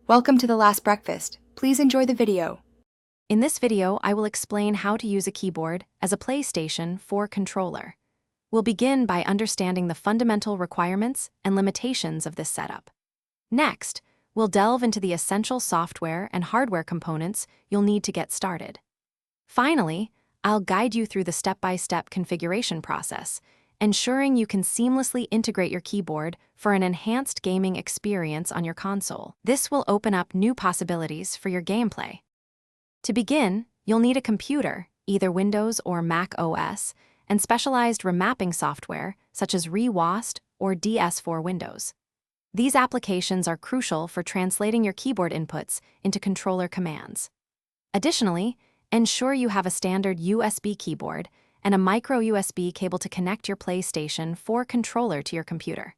Welcome to The Last Breakfast. Please enjoy the video. In this video, I will explain how to use a keyboard as a PlayStation 4 controller. We'll begin by understanding the fundamental requirements and limitations of this setup. Next, we'll delve into the essential software and hardware components you'll need to get started. Finally, I'll guide you through the step-by-step configuration process, ensuring you can seamlessly integrate your keyboard for an enhanced gaming experience on your console. This will open up new possibilities for your gameplay. To begin, you'll need a computer, either Windows or Mac OS, and specialized remapping software such as ReWASD or DS4 Windows. These applications are crucial for translating your keyboard inputs into controller commands. Additionally, ensure you have a standard USB keyboard and a micro USB cable to connect your PlayStation 4 controller to your computer.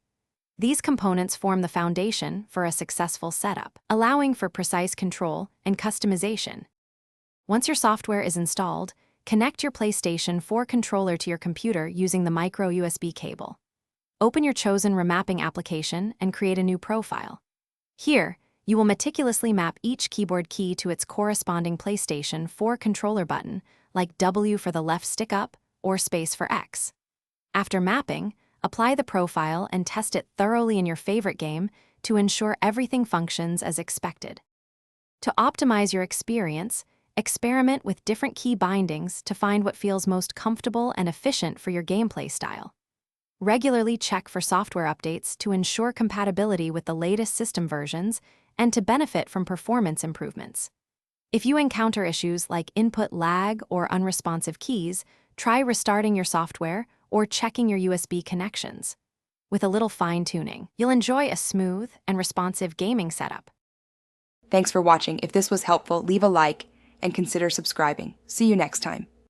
These components form the foundation for a successful setup, allowing for precise control and customization. Once your software is installed, connect your PlayStation 4 controller to your computer using the micro USB cable. Open your chosen remapping application and create a new profile. Here, you will meticulously map each keyboard key to its corresponding PlayStation 4 controller button, like W for the left stick up or space for X. After mapping, apply the profile and test it thoroughly in your favorite game to ensure everything functions as expected. To optimize your experience, experiment with different key bindings to find what feels most comfortable and efficient for your gameplay style. Regularly check for software updates to ensure compatibility with the latest system versions and to benefit from performance improvements. If you encounter issues like input lag or unresponsive keys, try restarting your software or checking your USB connections. With a little fine-tuning, you'll enjoy a smooth and responsive gaming setup. Thanks for watching. If this was helpful, leave a like and consider subscribing. See you next time.